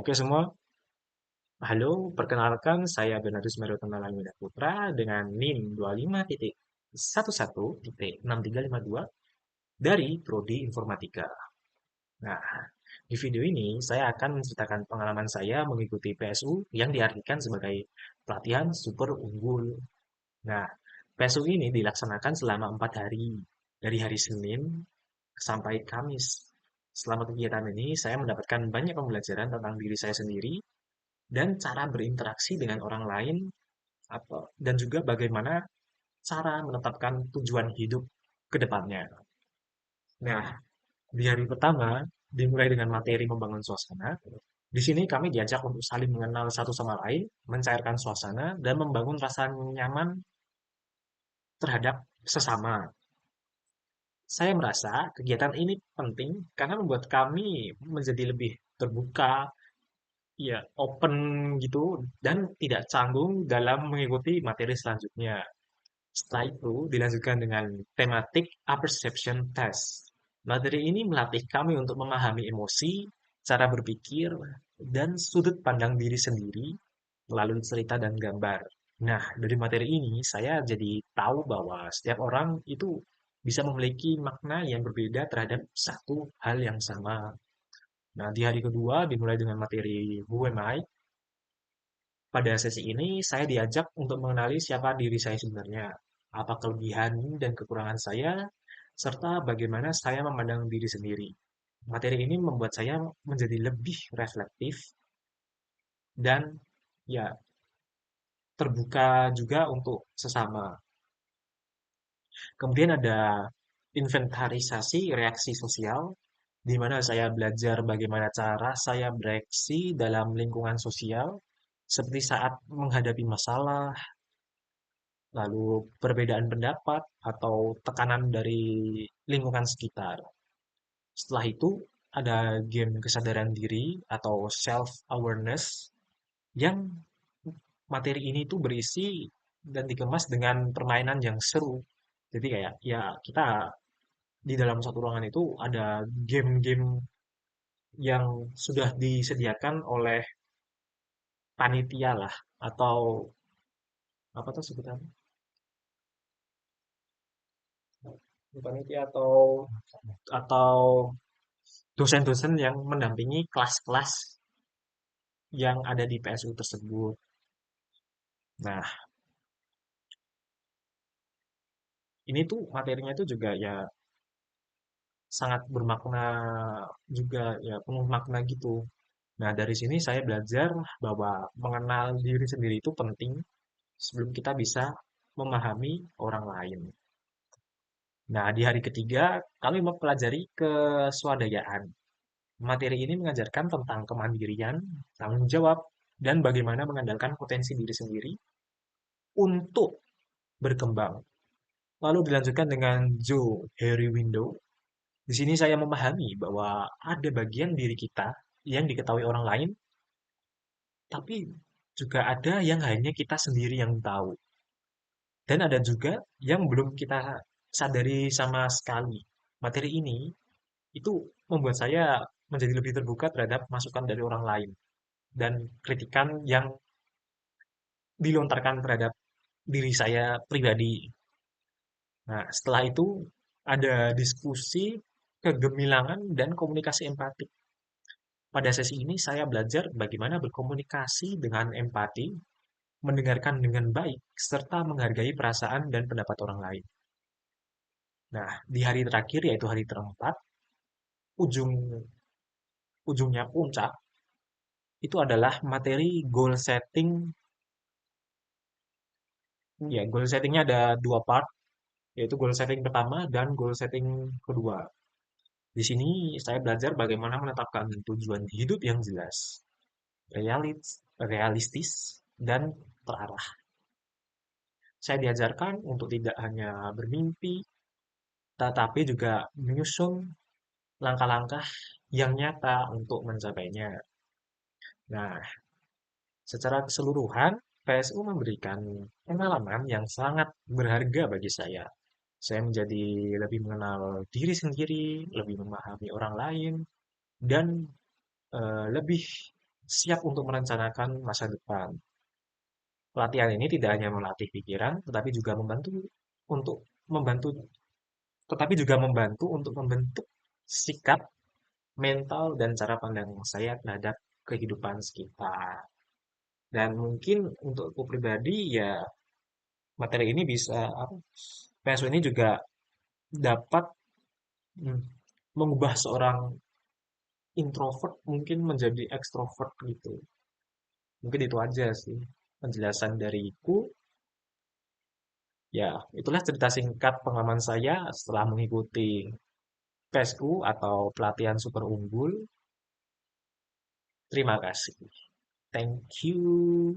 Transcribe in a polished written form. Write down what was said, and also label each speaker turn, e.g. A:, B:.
A: Oke semua, halo, perkenalkan saya Bernardus Merotonal Putra dengan NIM 25.11.6352 dari Prodi Informatika. Nah, di video ini saya akan menceritakan pengalaman saya mengikuti PSU yang diartikan sebagai pelatihan super unggul. Nah, PSU ini dilaksanakan selama 4 hari, dari hari Senin sampai Kamis. Selama kegiatan ini, saya mendapatkan banyak pembelajaran tentang diri saya sendiri, dan cara berinteraksi dengan orang lain dan juga bagaimana cara menetapkan tujuan hidup ke depannya. Nah, di hari pertama dimulai dengan materi membangun suasana. Di sini kami diajak untuk saling mengenal satu sama lain, mencairkan suasana, dan membangun rasa nyaman terhadap sesama. Saya merasa kegiatan ini penting karena membuat kami menjadi lebih terbuka, ya, open gitu, dan tidak canggung dalam mengikuti materi selanjutnya. Setelah itu dilanjutkan dengan tematik apperception test. Materi ini melatih kami untuk memahami emosi, cara berpikir, dan sudut pandang diri sendiri melalui cerita dan gambar. Nah, dari materi ini saya jadi tahu bahwa setiap orang itu bisa memiliki makna yang berbeda terhadap satu hal yang sama. Nah, di hari kedua dimulai dengan materi Who Am I? Pada sesi ini, saya diajak untuk mengenali siapa diri saya sebenarnya, apa kelebihan dan kekurangan saya, serta bagaimana saya memandang diri sendiri. Materi ini membuat saya menjadi lebih reflektif dan ya terbuka juga untuk sesama. Kemudian ada inventarisasi reaksi sosial, di mana saya belajar bagaimana cara saya bereaksi dalam lingkungan sosial, seperti saat menghadapi masalah, lalu perbedaan pendapat atau tekanan dari lingkungan sekitar. Setelah itu ada game kesadaran diri atau self awareness yang materi ini tuh berisi dan dikemas dengan permainan yang seru. Jadi kayak ya kita di dalam satu ruangan itu ada game-game yang sudah disediakan oleh panitia lah atau apa tuh sebutannya? Panitia atau dosen-dosen yang mendampingi kelas-kelas yang ada di PSU tersebut. Nah, ini tuh materinya itu juga ya sangat bermakna juga ya penuh makna gitu. Nah, dari sini saya belajar bahwa mengenal diri sendiri itu penting sebelum kita bisa memahami orang lain. Nah, di hari ketiga kami mempelajari keswadayaan. Materi ini mengajarkan tentang kemandirian, tanggung jawab, dan bagaimana mengandalkan potensi diri sendiri untuk berkembang. Lalu dilanjutkan dengan Joe Harry Window. Di sini saya memahami bahwa ada bagian diri kita yang diketahui orang lain, tapi juga ada yang hanya kita sendiri yang tahu. Dan ada juga yang belum kita sadari sama sekali. Materi ini itu membuat saya menjadi lebih terbuka terhadap masukan dari orang lain dan kritikan yang dilontarkan terhadap diri saya pribadi. Nah, setelah itu ada diskusi, kegemilangan, dan komunikasi empati. Pada sesi ini saya belajar bagaimana berkomunikasi dengan empati, mendengarkan dengan baik, serta menghargai perasaan dan pendapat orang lain. Nah, di hari terakhir yaitu hari keempat, ujung ujungnya puncak itu adalah materi goal setting. Ya, goal settingnya ada dua part, yaitu goal setting pertama dan goal setting kedua. Di sini saya belajar bagaimana menetapkan tujuan hidup yang jelas, realistis, dan terarah. Saya diajarkan untuk tidak hanya bermimpi, tetapi juga menyusun langkah-langkah yang nyata untuk mencapainya. Nah, secara keseluruhan, PSU memberikan pengalaman yang sangat berharga bagi saya. Saya menjadi lebih mengenal diri sendiri, lebih memahami orang lain, dan lebih siap untuk merencanakan masa depan. Pelatihan ini tidak hanya melatih pikiran, untuk membantu, tetapi juga membantu untuk membentuk sikap, mental, dan cara pandang saya terhadap kehidupan sekitar. Dan mungkin untuk aku pribadi ya materi ini bisa apa? PSU ini juga dapat hmm, mengubah seorang introvert mungkin menjadi ekstrovert gitu. Mungkin itu aja sih penjelasan dariku. Ya, itulah cerita singkat pengalaman saya setelah mengikuti PSU atau pelatihan super unggul. Terima kasih. Thank you.